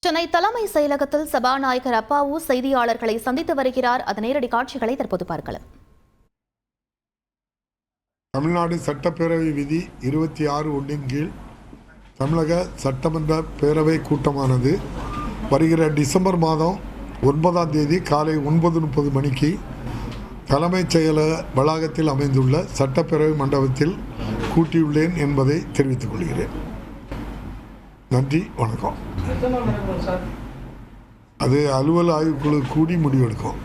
சென்னை தலைமை செயலகத்தில் சபாநாயகர் அப்பாவு செய்தியாளர்களை சந்தித்து வருகிறார். அதன் நேரடி காட்சிகளை தற்போது பார்க்கலாம். தமிழ்நாடு சட்டப்பேரவை விதி 26(1) கீழ் தமிழக சட்டமன்ற பேரவை கூட்டமானது வருகிற டிசம்பர் மாதம் 9ஆம் தேதி காலை 9:30 மணிக்கு தலைமைச் செயலக வளாகத்தில் அமைந்துள்ள சட்டப்பேரவை மண்டபத்தில் கூட்டியுள்ளேன் என்பதை தெரிவித்துக் கொள்கிறேன். நன்றி, வணக்கம். அது அலுவல் ஆய்வுக்குழு கூடி முடிவெடுக்கும்.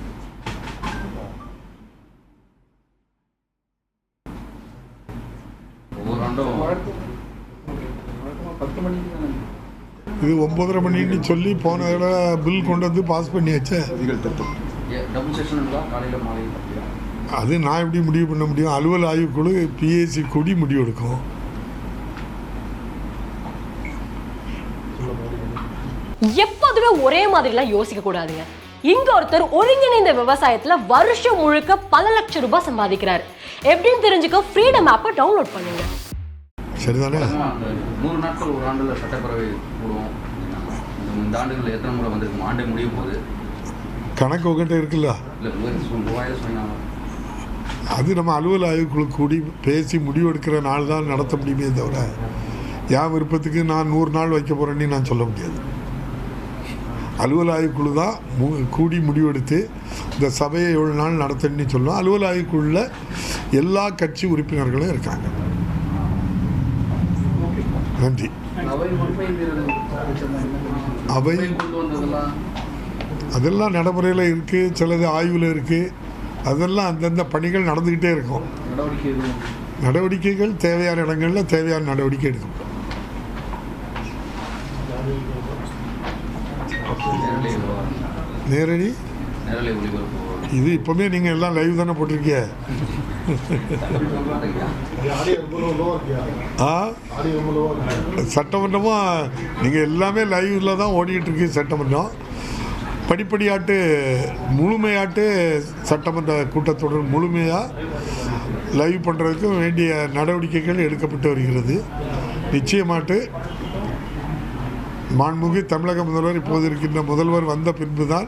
இது 9:30 மணின்னு சொல்லி போன தடவை பில் கொண்டு வந்து பாஸ் பண்ணியாச்சு. அது நான் எப்படி முடிவு பண்ண முடியும்? அலுவல் ஆய்வுக்குழு பிஏசி கூடி முடிவெடுக்கும். எப்போதுமே ஒரே மாதிரிலாம் யோசிக்க கூடாதுங்க. இங்க ஒருத்தர் ஒருங்கிணைந்த விவசாயத்துல வருஷம் முழுக்க பல லட்சம் ரூபாய் சம்பாதிக்கிறார். எப்படின்னு தெரிஞ்சுக்க ஃப்ரீடம் ஆப்பை டவுன்லோட் பண்ணுங்க. சரிதானே? 100 நாட்கள் ஒரு ஆண்டுல சட்டப்பேரவை கூடுவோம். இந்த ஆண்டுகள் எத்தனை முறை வந்திருக்கும்? ஆண்டு முடியும் போது கணக்கு உங்கள்கிட்ட இருக்குல்ல? அது நம்ம அலுவல் ஆய்வுக்குழு கூடி பேசி முடிவெடுக்கிற நாள் தான் நடத்த முடியுமே தவிர என் விருப்பத்துக்கு நான் 100 நாள் வைக்க போகிறேன்னு நான் சொல்ல முடியாது. அலுவல் ஆய்வுக்குழு தான் கூடி முடிவெடுத்து இந்த சபையை எவ்வளோ நாள் நடத்தணும்னு சொல்லுவோம். அலுவல் ஆய்வுக்குழுல எல்லா கட்சி உறுப்பினர்களும் இருக்காங்க. நன்றி. அவை அதெல்லாம் நடைமுறையில் இருக்குது, சிலது ஆய்வில் இருக்குது. அதெல்லாம் அந்தந்த பணிகள் நடந்துக்கிட்டே இருக்கும். நடவடிக்கைகள் தேவையான இடங்களில் தேவையான நடவடிக்கை எடுக்கும். நேரடி இது இப்போமே நீங்கள் எல்லாம் லைவ் தானே போட்டிருக்கீங்க. சட்டமன்றமும் நீங்கள் எல்லாமே லைவில் தான் ஓடிக்கிட்டு இருக்கு. சட்டமன்றம் படிப்படியாட்டு முழுமையாட்டு சட்டமன்ற கூட்டத்தொடர் முழுமையாக லைவ் பண்ணுறதுக்கு வேண்டிய நடவடிக்கைகள் எடுக்கப்பட்டு வருகிறது. நிச்சயமாட்டு மாண்புமிகு தமிழக முதல்வர் இப்போது இருக்கின்ற முதல்வர் வந்த பின்பு தான்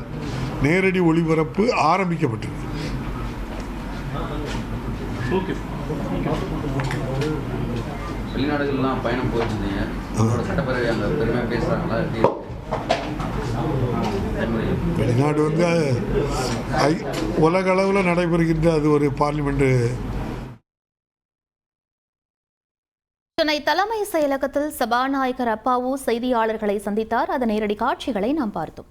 நேரடி ஒளிபரப்பு ஆரம்பிக்கப்பட்டிருக்கு. வெளிநாடுகள்லாம் பயணம் போயிருந்தீங்க, சட்டப்பேரவை அங்கே பெருமையாக பேசுகிறாங்களா? வெளிநாடு உலக அளவில் நடைபெறுகின்ற அது ஒரு பார்லிமெண்ட். சென்னை தலைமை செயலகத்தில் சபாநாயகர் அப்பாவு செய்தியாளர்களை சந்தித்தார். அதன் நேரடி காட்சிகளை நாம் பார்த்தோம்.